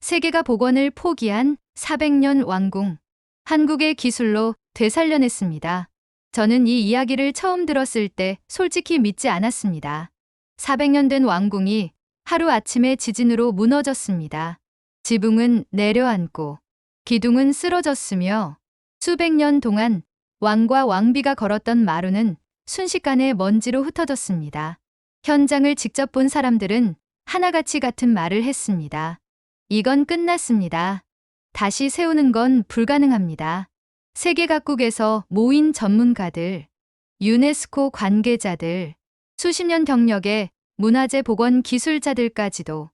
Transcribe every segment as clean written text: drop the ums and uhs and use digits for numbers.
세계가 복원을 포기한 400년 왕궁. 한국의 기술로 되살려냈습니다. 저는 이 이야기를 처음 들었을 때 솔직히 믿지 않았습니다. 400년 된 왕궁이 하루아침에 지진으로 무너졌습니다. 지붕은 내려앉고 기둥은 쓰러졌으며 수백 년 동안 왕과 왕비가 걸었던 마루는 순식간에 먼지로 흩어졌습니다. 현장을 직접 본 사람들은 하나같이 같은 말을 했습니다. 이건 끝났습니다. 다시 세우는 건 불가능합니다. 세계 각국에서 모인 전문가들, 유네스코 관계자들, 수십 년 경력의 문화재 복원 기술자들까지도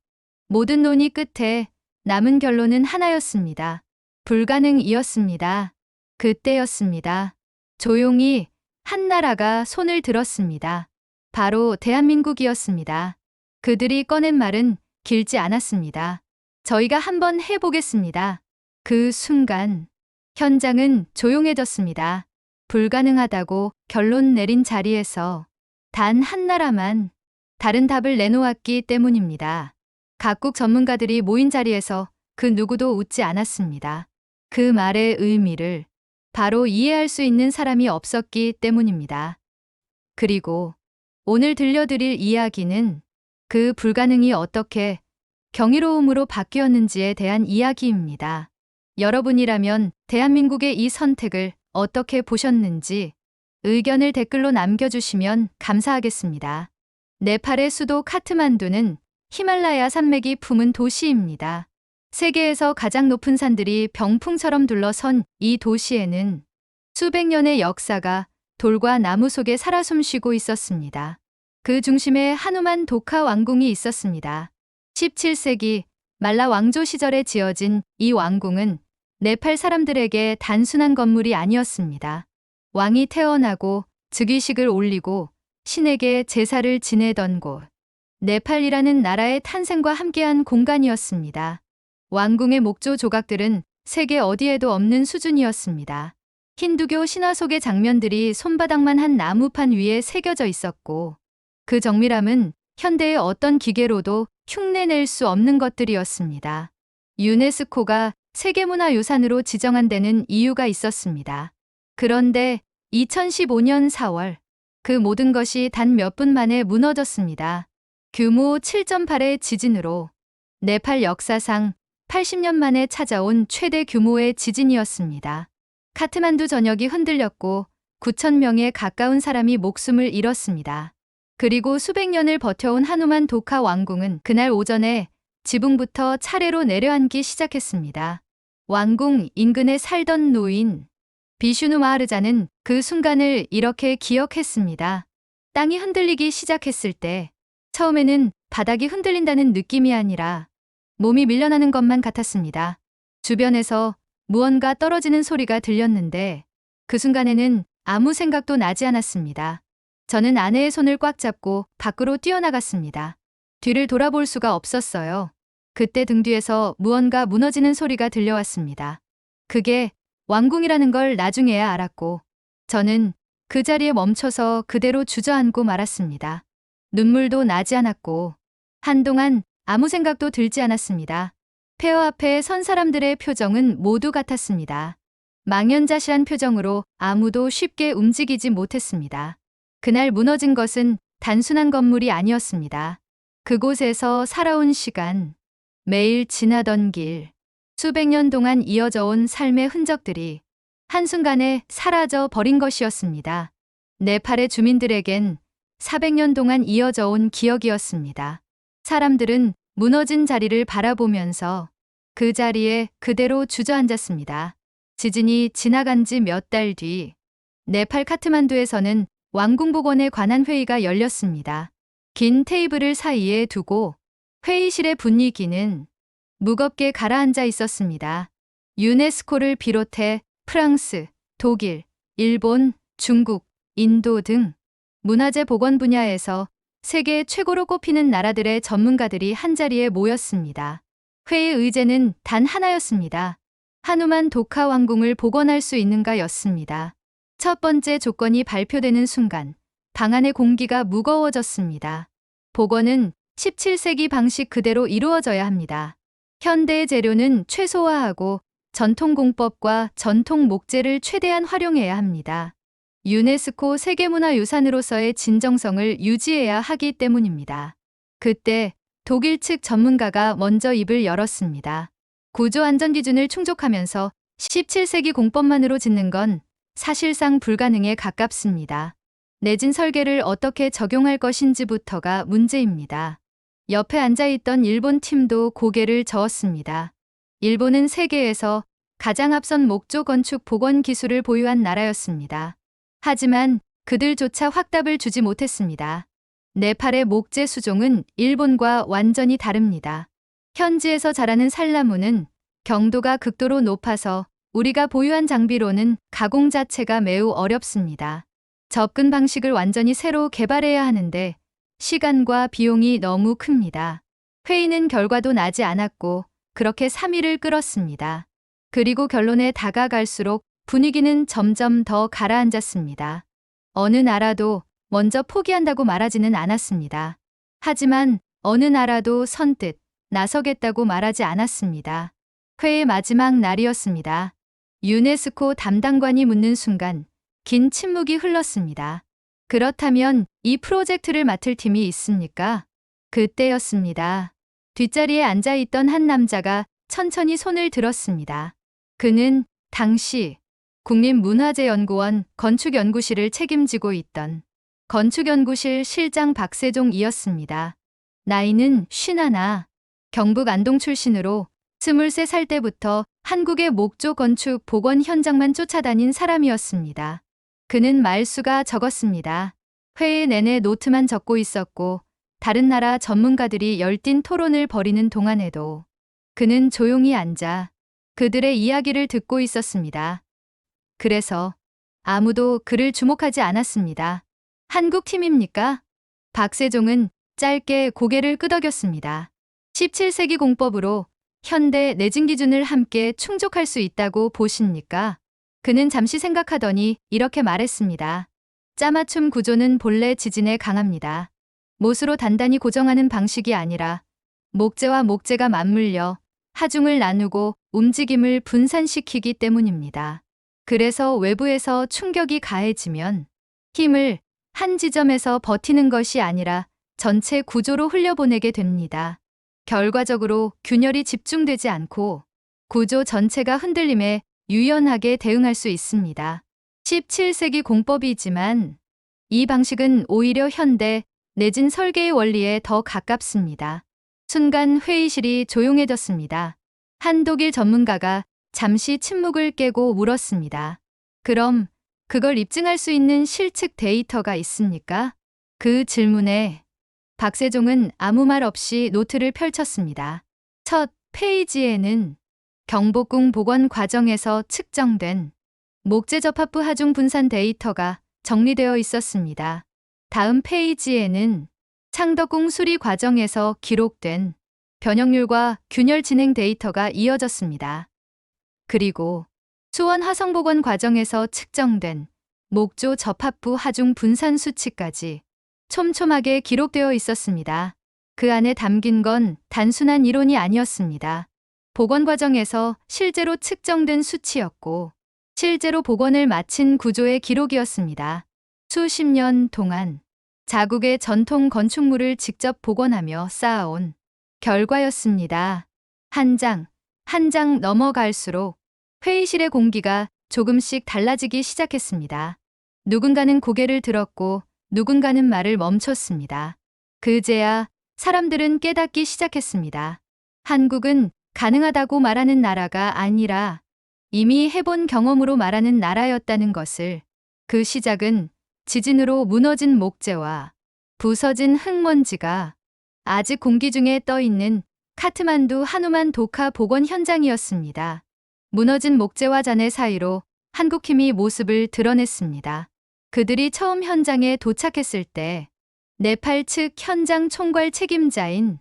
모든 논의 끝에 남은 결론은 하나였습니다. 불가능이었습니다. 그때였습니다. 조용히 한 나라가 손을 들었습니다. 바로 대한민국이었습니다. 그들이 꺼낸 말은 길지 않았습니다. 저희가 한번 해보겠습니다. 그 순간 현장은 조용해졌습니다. 불가능하다고 결론 내린 자리에서 단 한 나라만 다른 답을 내놓았기 때문입니다. 각국 전문가들이 모인 자리에서 그 누구도 웃지 않았습니다. 그 말의 의미를 바로 이해할 수 있는 사람이 없었기 때문입니다. 그리고 오늘 들려드릴 이야기는 그 불가능이 어떻게 경이로움으로 바뀌었는지에 대한 이야기입니다. 여러분이라면 대한민국의 이 선택을 어떻게 보셨는지 의견을 댓글로 남겨주시면 감사하겠습니다. 네팔의 수도 카트만두는 히말라야 산맥이 품은 도시입니다. 세계에서 가장 높은 산들이 병풍처럼 둘러선 이 도시에는 수백 년의 역사가 돌과 나무 속에 살아 숨쉬고 있었습니다. 그 중심에 하누만 도카 왕궁이 있었습니다. 17세기 말라 왕조 시절에 지어진 이 왕궁은 네팔 사람들에게 단순한 건물이 아니었습니다. 왕이 태어나고 즉위식을 올리고 신에게 제사를 지내던 곳, 네팔이라는 나라의 탄생과 함께한 공간이었습니다. 왕궁의 목조 조각들은 세계 어디에도 없는 수준이었습니다. 힌두교 신화 속의 장면들이 손바닥만 한 나무판 위에 새겨져 있었고, 그 정밀함은 현대의 어떤 기계로도 흉내낼 수 없는 것들이었습니다. 유네스코가 세계문화유산으로 지정한 데는 이유가 있었습니다. 그런데 2015년 4월, 그 모든 것이 단 몇 분 만에 무너졌습니다. 규모 7.8의 지진으로 네팔 역사상 80년 만에 찾아온 최대 규모의 지진이었습니다. 카트만두 전역이 흔들렸고 9천 명에 가까운 사람이 목숨을 잃었습니다. 그리고 수백 년을 버텨온 하누만 도카 왕궁은 그날 오전에 지붕부터 차례로 내려앉기 시작했습니다. 왕궁 인근에 살던 노인 비슈누 마하르자는 그 순간을 이렇게 기억했습니다. 땅이 흔들리기 시작했을 때 처음에는 바닥이 흔들린다는 느낌이 아니라 몸이 밀려나는 것만 같았습니다. 주변에서 무언가 떨어지는 소리가 들렸는데 그 순간에는 아무 생각도 나지 않았습니다. 저는 아내의 손을 꽉 잡고 밖으로 뛰어나갔습니다. 뒤를 돌아볼 수가 없었어요. 그때 등 뒤에서 무언가 무너지는 소리가 들려왔습니다. 그게 왕궁이라는 걸 나중에야 알았고 저는 그 자리에 멈춰서 그대로 주저앉고 말았습니다. 눈물도 나지 않았고 한동안 아무 생각도 들지 않았습니다. 폐허 앞에 선 사람들의 표정은 모두 같았습니다. 망연자실한 표정으로 아무도 쉽게 움직이지 못했습니다. 그날 무너진 것은 단순한 건물이 아니었습니다. 그곳에서 살아온 시간, 매일 지나던 길, 수백 년 동안 이어져 온 삶의 흔적들이 한순간에 사라져 버린 것이었습니다. 네팔의 주민들에겐 400년 동안 이어져 온 기억이었습니다. 사람들은 무너진 자리를 바라보면서 그 자리에 그대로 주저앉았습니다. 지진이 지나간 지 몇 달 뒤, 네팔 카트만두에서는 왕궁 복원에 관한 회의가 열렸습니다. 긴 테이블을 사이에 두고 회의실의 분위기는 무겁게 가라앉아 있었습니다. 유네스코를 비롯해 프랑스, 독일, 일본, 중국, 인도 등 문화재 복원 분야에서 세계 최고로 꼽히는 나라들의 전문가들이 한자리에 모였습니다. 회의 의제는 단 하나였습니다. 하누만 도카 왕궁을 복원할 수 있는가였습니다. 첫 번째 조건이 발표되는 순간 방 안의 공기가 무거워졌습니다. 복원은 17세기 방식 그대로 이루어져야 합니다. 현대의 재료는 최소화하고 전통 공법과 전통 목재를 최대한 활용해야 합니다. 유네스코 세계문화유산으로서의 진정성을 유지해야 하기 때문입니다. 그때 독일 측 전문가가 먼저 입을 열었습니다. 구조 안전 기준을 충족하면서 17세기 공법만으로 짓는 건 사실상 불가능에 가깝습니다. 내진 설계를 어떻게 적용할 것인지부터가 문제입니다. 옆에 앉아있던 일본 팀도 고개를 저었습니다. 일본은 세계에서 가장 앞선 목조 건축 복원 기술을 보유한 나라였습니다. 하지만 그들조차 확답을 주지 못했습니다. 네팔의 목재 수종은 일본과 완전히 다릅니다. 현지에서 자라는 산나무는 경도가 극도로 높아서 우리가 보유한 장비로는 가공 자체가 매우 어렵습니다. 접근 방식을 완전히 새로 개발해야 하는데 시간과 비용이 너무 큽니다. 회의는 결과도 나지 않았고 그렇게 3일을 끌었습니다. 그리고 결론에 다가갈수록 분위기는 점점 더 가라앉았습니다. 어느 나라도 먼저 포기한다고 말하지는 않았습니다. 하지만 어느 나라도 선뜻 나서겠다고 말하지 않았습니다. 회의 마지막 날이었습니다. 유네스코 담당관이 묻는 순간 긴 침묵이 흘렀습니다. 그렇다면 이 프로젝트를 맡을 팀이 있습니까? 그때였습니다. 뒷자리에 앉아있던 한 남자가 천천히 손을 들었습니다. 그는 당시 국립문화재연구원 건축연구실을 책임지고 있던 건축연구실 실장 박세종이었습니다. 나이는 51, 경북 안동 출신으로 23살 때부터 한국의 목조 건축 복원 현장만 쫓아다닌 사람이었습니다. 그는 말수가 적었습니다. 회의 내내 노트만 적고 있었고 다른 나라 전문가들이 열띤 토론을 벌이는 동안에도 그는 조용히 앉아 그들의 이야기를 듣고 있었습니다. 그래서 아무도 그를 주목하지 않았습니다. 한국 팀입니까? 박세종은 짧게 고개를 끄덕였습니다. 17세기 공법으로 현대 내진 기준을 함께 충족할 수 있다고 보십니까? 그는 잠시 생각하더니 이렇게 말했습니다. 짜맞춤 구조는 본래 지진에 강합니다. 못으로 단단히 고정하는 방식이 아니라 목재와 목재가 맞물려 하중을 나누고 움직임을 분산시키기 때문입니다. 그래서 외부에서 충격이 가해지면 힘을 한 지점에서 버티는 것이 아니라 전체 구조로 흘려보내게 됩니다. 결과적으로 균열이 집중되지 않고 구조 전체가 흔들림에 유연하게 대응할 수 있습니다. 17세기 공법이지만 이 방식은 오히려 현대 내진 설계의 원리에 더 가깝습니다. 순간 회의실이 조용해졌습니다. 한 독일 전문가가 잠시 침묵을 깨고 물었습니다. 그럼 그걸 입증할 수 있는 실측 데이터가 있습니까? 그 질문에 박세종은 아무 말 없이 노트를 펼쳤습니다. 첫 페이지에는 경복궁 복원 과정에서 측정된 목재 접합부 하중 분산 데이터가 정리되어 있었습니다. 다음 페이지에는 창덕궁 수리 과정에서 기록된 변형률과 균열 진행 데이터가 이어졌습니다. 그리고 수원 화성복원 과정에서 측정된 목조 접합부 하중 분산 수치까지 촘촘하게 기록되어 있었습니다. 그 안에 담긴 건 단순한 이론이 아니었습니다. 복원 과정에서 실제로 측정된 수치였고 실제로 복원을 마친 구조의 기록이었습니다. 수십 년 동안 자국의 전통 건축물을 직접 복원하며 쌓아온 결과였습니다. 한 장, 한 장 넘어갈수록 회의실의 공기가 조금씩 달라지기 시작했습니다. 누군가는 고개를 들었고 누군가는 말을 멈췄습니다. 그제야 사람들은 깨닫기 시작했습니다. 한국은 가능하다고 말하는 나라가 아니라 이미 해본 경험으로 말하는 나라였다는 것을. 그 시작은 지진으로 무너진 목재와 부서진 흙먼지가 아직 공기 중에 떠있는 카트만두 하누만 도카 복원 현장이었습니다. 무너진 목재와 잔해 사이로 한국 힘이 모습을 드러냈습니다. 그들이 처음 현장에 도착했을 때 네팔 측 현장 총괄 책임자인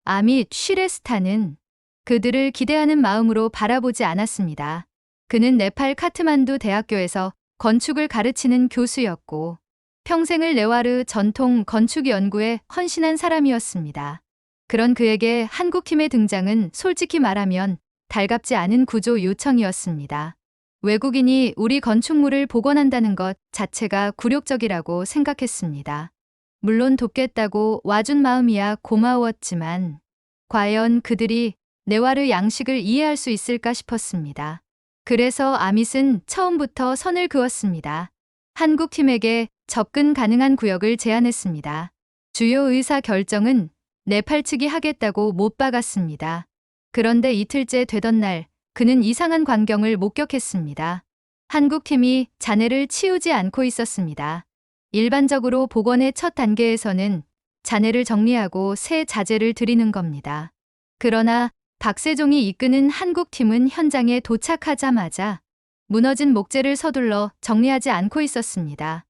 아밋 쉬레스타는 그들을 기대하는 마음으로 바라보지 않았습니다. 그는 네팔 카트만두 대학교에서 건축을 가르치는 교수였고 평생을 네와르 전통 건축 연구에 헌신한 사람이었습니다. 그런 그에게 한국팀의 등장은 솔직히 말하면 달갑지 않은 구조 요청이었습니다. 외국인이 우리 건축물을 복원한다는 것 자체가 굴욕적이라고 생각했습니다. 물론 돕겠다고 와준 마음이야 고마웠지만 과연 그들이 네와르 양식을 이해할 수 있을까 싶었습니다. 그래서 아밋은 처음부터 선을 그었습니다. 한국팀에게 접근 가능한 구역을 제안했습니다. 주요 의사 결정은 네팔 측이 하겠다고 못 박았습니다. 그런데 이틀째 되던 날 그는 이상한 광경을 목격했습니다. 한국팀이 잔해를 치우지 않고 있었습니다. 일반적으로 복원의 첫 단계에서는 잔해를 정리하고 새 자재를 들이는 겁니다. 그러나 박세종이 이끄는 한국팀은 현장에 도착하자마자 무너진 목재를 서둘러 정리하지 않고 있었습니다.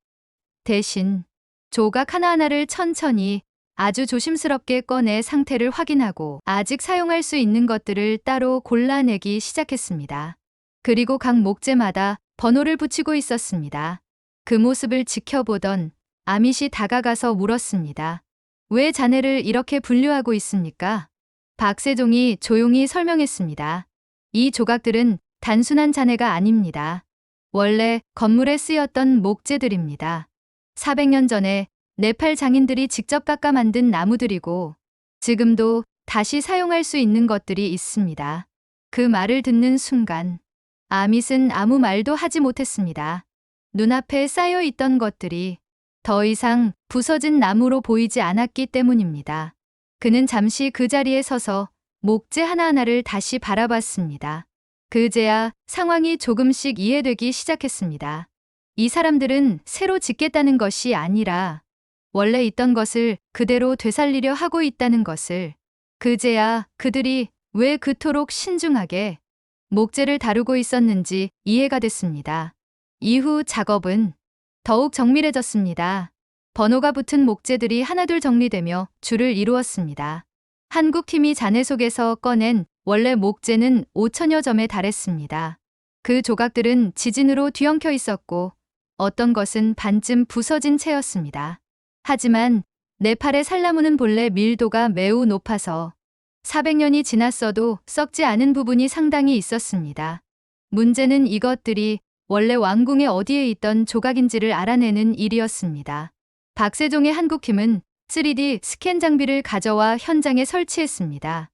대신 조각 하나하나를 천천히 아주 조심스럽게 꺼내 상태를 확인하고 아직 사용할 수 있는 것들을 따로 골라내기 시작했습니다. 그리고 각 목재마다 번호를 붙이고 있었습니다. 그 모습을 지켜보던 아밋이 다가가서 물었습니다. 왜 잔해를 이렇게 분류하고 있습니까? 박세종이 조용히 설명했습니다. 이 조각들은 단순한 잔해가 아닙니다. 원래 건물에 쓰였던 목재들입니다. 400년 전에 네팔 장인들이 직접 깎아 만든 나무들이고 지금도 다시 사용할 수 있는 것들이 있습니다. 그 말을 듣는 순간 아밋은 아무 말도 하지 못했습니다. 눈앞에 쌓여 있던 것들이 더 이상 부서진 나무로 보이지 않았기 때문입니다. 그는 잠시 그 자리에 서서 목재 하나하나를 다시 바라봤습니다. 그제야 상황이 조금씩 이해되기 시작했습니다. 이 사람들은 새로 짓겠다는 것이 아니라 원래 있던 것을 그대로 되살리려 하고 있다는 것을, 그제야 그들이 왜 그토록 신중하게 목재를 다루고 있었는지 이해가 됐습니다. 이후 작업은 더욱 정밀해졌습니다. 번호가 붙은 목재들이 하나둘 정리되며 줄을 이루었습니다. 한국팀이 잔해 속에서 꺼낸 원래 목재는 5천여 점에 달했습니다. 그 조각들은 지진으로 뒤엉켜 있었고 어떤 것은 반쯤 부서진 채였습니다. 하지만 네팔의 산나무는 본래 밀도가 매우 높아서 400년이 지났어도 썩지 않은 부분이 상당히 있었습니다. 문제는 이것들이 원래 왕궁의 어디에 있던 조각인지를 알아내는 일이었습니다. 박세종의 한국팀은 3D 스캔 장비를 가져와 현장에 설치했습니다.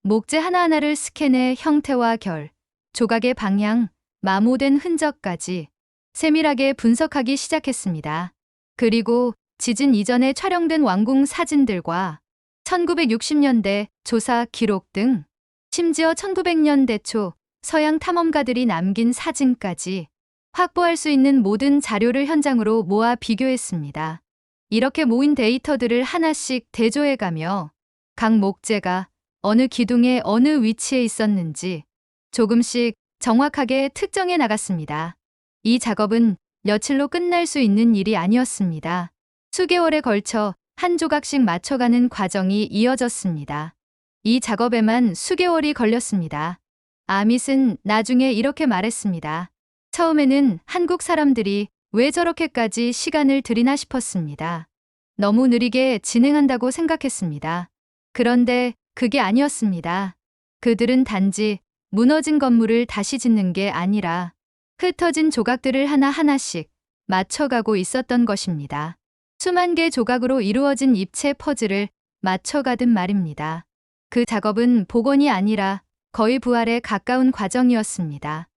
목재 하나하나를 스캔해 형태와 결, 조각의 방향, 마모된 흔적까지 세밀하게 분석하기 시작했습니다. 그리고 지진 이전에 촬영된 왕궁 사진들과 1960년대 조사 기록 등 심지어 1900년대 초 서양 탐험가들이 남긴 사진까지 확보할 수 있는 모든 자료를 현장으로 모아 비교했습니다. 이렇게 모인 데이터들을 하나씩 대조해가며 각 목재가 어느 기둥에 어느 위치에 있었는지 조금씩 정확하게 특정해 나갔습니다. 이 작업은 며칠로 끝날 수 있는 일이 아니었습니다. 수개월에 걸쳐 한 조각씩 맞춰가는 과정이 이어졌습니다. 이 작업에만 수개월이 걸렸습니다. 아밋은 나중에 이렇게 말했습니다. 처음에는 한국 사람들이 왜 저렇게까지 시간을 들이나 싶었습니다. 너무 느리게 진행한다고 생각했습니다. 그런데 그게 아니었습니다. 그들은 단지 무너진 건물을 다시 짓는 게 아니라 흩어진 조각들을 하나하나씩 맞춰가고 있었던 것입니다. 수만 개 조각으로 이루어진 입체 퍼즐을 맞춰가듯 말입니다. 그 작업은 복원이 아니라 거의 부활에 가까운 과정이었습니다.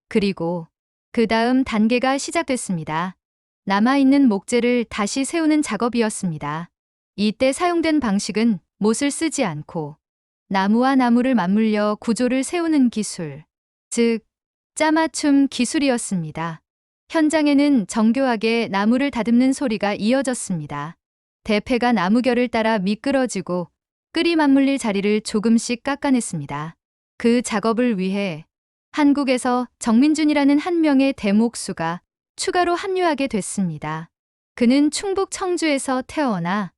그리고 그 다음 단계가 시작됐습니다. 남아있는 목재를 다시 세우는 작업이었습니다. 이때 사용된 방식은 못을 쓰지 않고 나무와 나무를 맞물려 구조를 세우는 기술, 즉 짜맞춤 기술이었습니다. 현장에는 정교하게 나무를 다듬는 소리가 이어졌습니다. 대패가 나무결을 따라 미끄러지고 끈이 맞물릴 자리를 조금씩 깎아냈습니다. 그 작업을 위해 한국에서 정민준이라는 한 명의 대목수가 추가로 합류하게 됐습니다. 그는 충북 청주에서 태어나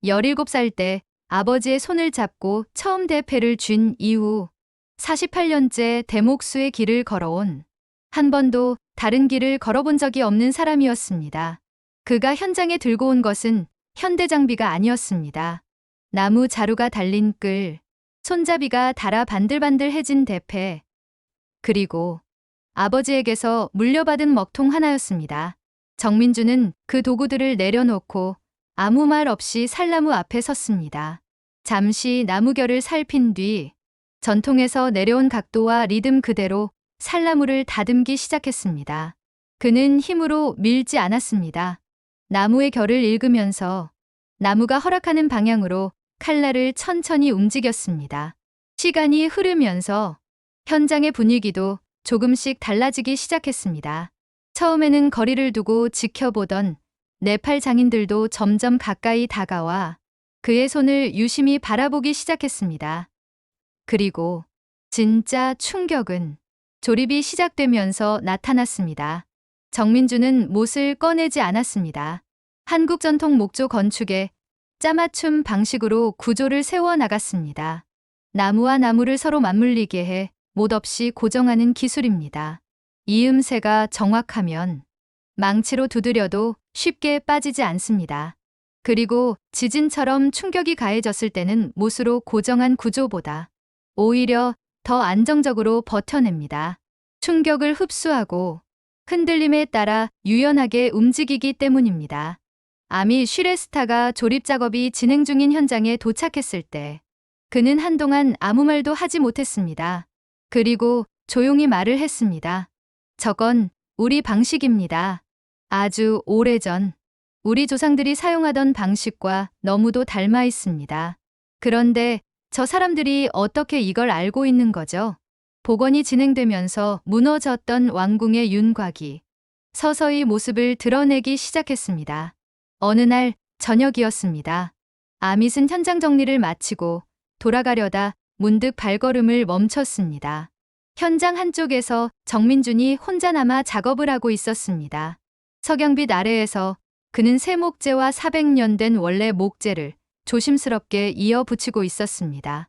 17살 때 아버지의 손을 잡고 처음 대패를 쥔 이후 48년째 대목수의 길을 걸어온, 한 번도 다른 길을 걸어본 적이 없는 사람이었습니다. 그가 현장에 들고 온 것은 현대 장비가 아니었습니다. 나무 자루가 달린 끌, 손잡이가 달아 반들반들해진 대패, 그리고 아버지에게서 물려받은 먹통 하나였습니다. 정민주는 그 도구들을 내려놓고 아무 말 없이 살나무 앞에 섰습니다. 잠시 나무결을 살핀 뒤 전통에서 내려온 각도와 리듬 그대로 살나무를 다듬기 시작했습니다. 그는 힘으로 밀지 않았습니다. 나무의 결을 읽으면서 나무가 허락하는 방향으로 칼날을 천천히 움직였습니다. 시간이 흐르면서 현장의 분위기도 조금씩 달라지기 시작했습니다. 처음에는 거리를 두고 지켜보던 네팔 장인들도 점점 가까이 다가와 그의 손을 유심히 바라보기 시작했습니다. 그리고 진짜 충격은 조립이 시작되면서 나타났습니다. 정민주는 못을 꺼내지 않았습니다. 한국 전통 목조 건축에 짜맞춤 방식으로 구조를 세워 나갔습니다. 나무와 나무를 서로 맞물리게 해 못 없이 고정하는 기술입니다. 이음새가 정확하면 망치로 두드려도 쉽게 빠지지 않습니다. 그리고 지진처럼 충격이 가해졌을 때는 못으로 고정한 구조보다 오히려 더 안정적으로 버텨냅니다. 충격을 흡수하고 흔들림에 따라 유연하게 움직이기 때문입니다. 아미 슈레스타가 조립 작업이 진행 중인 현장에 도착했을 때 그는 한동안 아무 말도 하지 못했습니다. 그리고 조용히 말을 했습니다. 저건 우리 방식입니다. 아주 오래전 우리 조상들이 사용하던 방식과 너무도 닮아 있습니다. 그런데 저 사람들이 어떻게 이걸 알고 있는 거죠? 복원이 진행되면서 무너졌던 왕궁의 윤곽이 서서히 모습을 드러내기 시작했습니다. 어느 날 저녁이었습니다. 아밋은 현장 정리를 마치고 돌아가려다 문득 발걸음을 멈췄습니다. 현장 한쪽에서 정민준이 혼자 남아 작업을 하고 있었습니다. 석양빛 아래에서 그는 새 목재와 400년 된 원래 목재를 조심스럽게 이어 붙이고 있었습니다.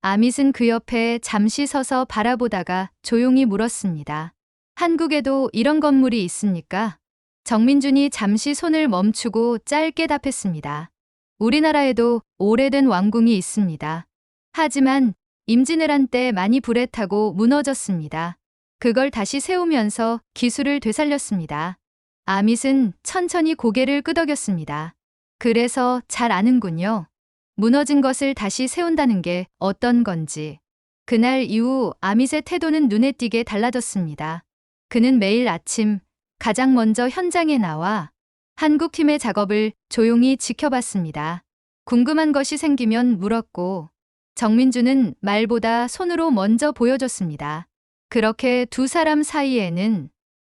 아밋은 그 옆에 잠시 서서 바라보다가 조용히 물었습니다. 한국에도 이런 건물이 있습니까? 정민준이 잠시 손을 멈추고 짧게 답했습니다. 우리나라에도 오래된 왕궁이 있습니다. 하지만 임진왜란 때 많이 불에 타고 무너졌습니다. 그걸 다시 세우면서 기술을 되살렸습니다. 아밋은 천천히 고개를 끄덕였습니다. 그래서 잘 아는군요. 무너진 것을 다시 세운다는 게 어떤 건지. 그날 이후 아밋의 태도는 눈에 띄게 달라졌습니다. 그는 매일 아침 가장 먼저 현장에 나와 한국팀의 작업을 조용히 지켜봤습니다. 궁금한 것이 생기면 물었고 정민주는 말보다 손으로 먼저 보여줬습니다. 그렇게 두 사람 사이에는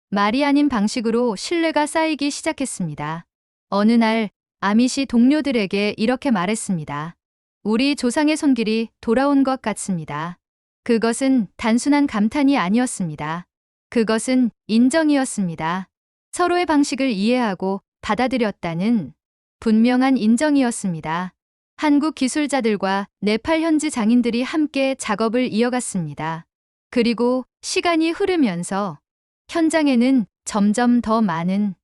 말이 아닌 방식으로 신뢰가 쌓이기 시작했습니다. 어느 날 아밋이 동료들에게 이렇게 말했습니다. 우리 조상의 손길이 돌아온 것 같습니다. 그것은 단순한 감탄이 아니었습니다. 그것은 인정이었습니다. 서로의 방식을 이해하고 받아들였다는 분명한 인정이었습니다. 한국 기술자들과 네팔 현지 장인들이 함께 작업을 이어갔습니다. 그리고 시간이 흐르면서 현장에는 점점 더 많은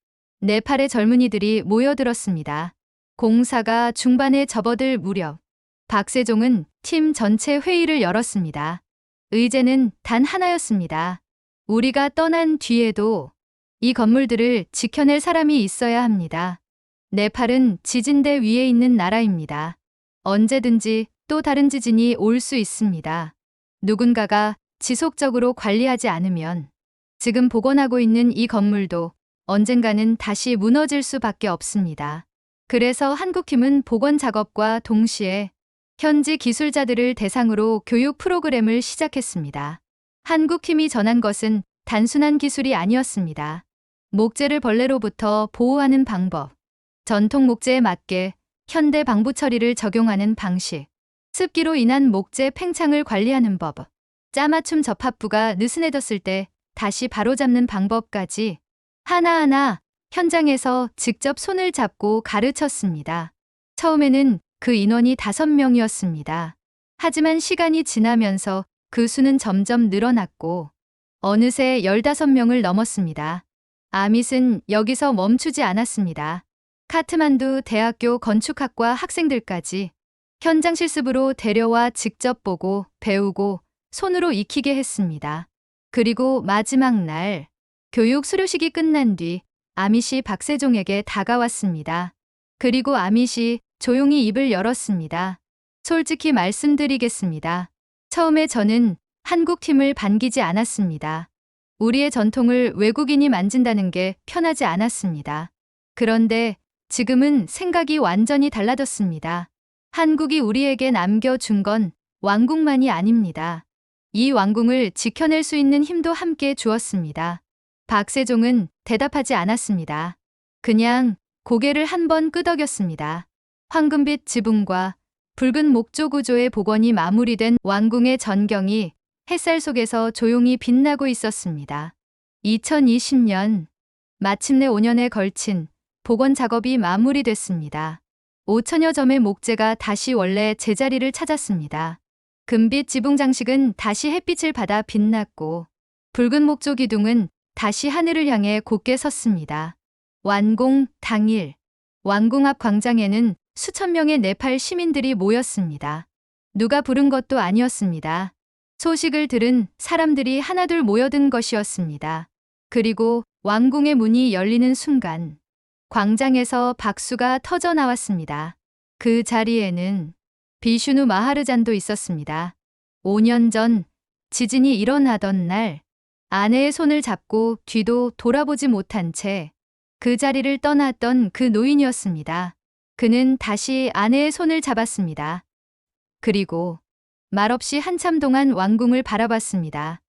네팔의 젊은이들이 모여들었습니다. 공사가 중반에 접어들 무렵 박세종은 팀 전체 회의를 열었습니다. 의제는 단 하나였습니다. 우리가 떠난 뒤에도 이 건물들을 지켜낼 사람이 있어야 합니다. 네팔은 지진대 위에 있는 나라입니다. 언제든지 또 다른 지진이 올 수 있습니다. 누군가가 지속적으로 관리하지 않으면 지금 복원하고 있는 이 건물도 언젠가는 다시 무너질 수밖에 없습니다. 그래서 한국팀은 복원 작업과 동시에 현지 기술자들을 대상으로 교육 프로그램을 시작했습니다. 한국팀이 전한 것은 단순한 기술이 아니었습니다. 목재를 벌레로부터 보호하는 방법, 전통 목재에 맞게 현대 방부 처리를 적용하는 방식, 습기로 인한 목재 팽창을 관리하는 법, 짜맞춤 접합부가 느슨해졌을 때 다시 바로잡는 방법까지 하나하나 현장에서 직접 손을 잡고 가르쳤습니다. 처음에는 그 인원이 5명이었습니다. 하지만 시간이 지나면서 그 수는 점점 늘어났고 어느새 15명을 넘었습니다. 아밋은 여기서 멈추지 않았습니다. 카트만두 대학교 건축학과 학생들까지 현장 실습으로 데려와 직접 보고 배우고 손으로 익히게 했습니다. 그리고 마지막 날 교육 수료식이 끝난 뒤 아밋이 박세종에게 다가왔습니다. 그리고 아밋이 조용히 입을 열었습니다. 솔직히 말씀드리겠습니다. 처음에 저는 한국 팀을 반기지 않았습니다. 우리의 전통을 외국인이 만진다는 게 편하지 않았습니다. 그런데 지금은 생각이 완전히 달라졌습니다. 한국이 우리에게 남겨준 건 왕궁만이 아닙니다. 이 왕궁을 지켜낼 수 있는 힘도 함께 주었습니다. 박세종은 대답하지 않았습니다. 그냥 고개를 한번 끄덕였습니다. 황금빛 지붕과 붉은 목조 구조의 복원이 마무리된 왕궁의 전경이 햇살 속에서 조용히 빛나고 있었습니다. 2020년, 마침내 5년에 걸친 복원 작업이 마무리됐습니다. 5천여 점의 목재가 다시 원래 제자리를 찾았습니다. 금빛 지붕 장식은 다시 햇빛을 받아 빛났고 붉은 목조 기둥은 다시 하늘을 향해 곧게 섰습니다. 완공 당일, 왕궁 앞 광장에는 수천 명의 네팔 시민들이 모였습니다. 누가 부른 것도 아니었습니다. 소식을 들은 사람들이 하나둘 모여든 것이었습니다. 그리고 왕궁의 문이 열리는 순간 광장에서 박수가 터져 나왔습니다. 그 자리에는 비슈누 마하르잔도 있었습니다. 5년 전 지진이 일어나던 날 아내의 손을 잡고 뒤도 돌아보지 못한 채 그 자리를 떠났던 그 노인이었습니다. 그는 다시 아내의 손을 잡았습니다. 그리고 말없이 한참 동안 왕궁을 바라봤습니다.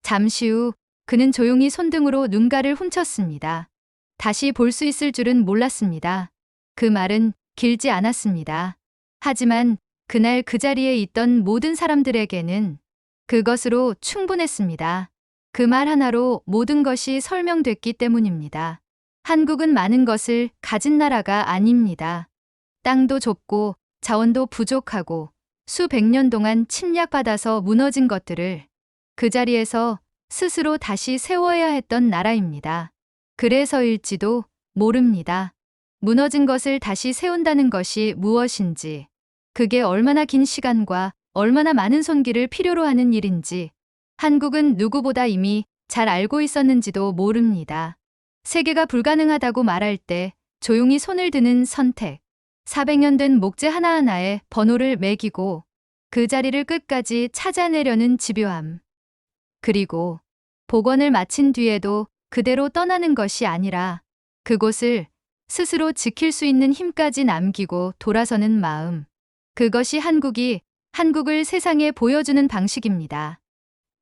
잠시 후 그는 조용히 손등으로 눈가를 훔쳤습니다. 다시 볼 수 있을 줄은 몰랐습니다. 그 말은 길지 않았습니다. 하지만 그날 그 자리에 있던 모든 사람들에게는 그것으로 충분했습니다. 그 말 하나로 모든 것이 설명됐기 때문입니다. 한국은 많은 것을 가진 나라가 아닙니다. 땅도 좁고 자원도 부족하고 수백 년 동안 침략받아서 무너진 것들을 그 자리에서 스스로 다시 세워야 했던 나라입니다. 그래서일지도 모릅니다. 무너진 것을 다시 세운다는 것이 무엇인지, 그게 얼마나 긴 시간과 얼마나 많은 손길을 필요로 하는 일인지 한국은 누구보다 이미 잘 알고 있었는지도 모릅니다. 세계가 불가능하다고 말할 때 조용히 손을 드는 선택, 400년 된 목재 하나하나에 번호를 매기고 그 자리를 끝까지 찾아내려는 집요함. 그리고 복원을 마친 뒤에도 그대로 떠나는 것이 아니라 그곳을 스스로 지킬 수 있는 힘까지 남기고 돌아서는 마음. 그것이 한국을 세상에 보여주는 방식입니다.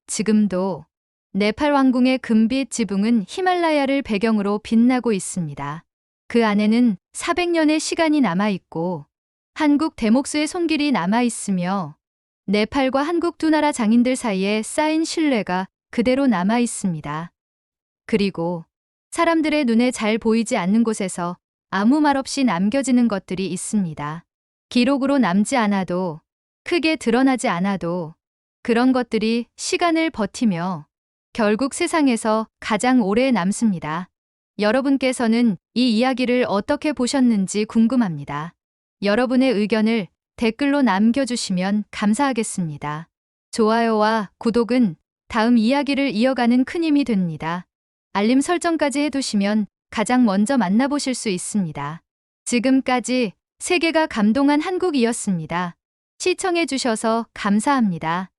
지금도 네팔 왕궁의 금빛 지붕은 히말라야를 배경으로 빛나고 있습니다. 그 안에는 400년의 시간이 남아있고 한국 대목수의 손길이 남아있으며 네팔과 한국 두 나라 장인들 사이에 쌓인 신뢰가 그대로 남아있습니다. 그리고 사람들의 눈에 잘 보이지 않는 곳에서 아무 말 없이 남겨지는 것들이 있습니다. 기록으로 남지 않아도, 크게 드러나지 않아도 그런 것들이 시간을 버티며 결국 세상에서 가장 오래 남습니다. 여러분께서는 이 이야기를 어떻게 보셨는지 궁금합니다. 여러분의 의견을 댓글로 남겨주시면 감사하겠습니다. 좋아요와 구독은 다음 이야기를 이어가는 큰 힘이 됩니다. 알림 설정까지 해두시면 가장 먼저 만나보실 수 있습니다. 지금까지 세계가 감동한 한국이었습니다. 시청해주셔서 감사합니다.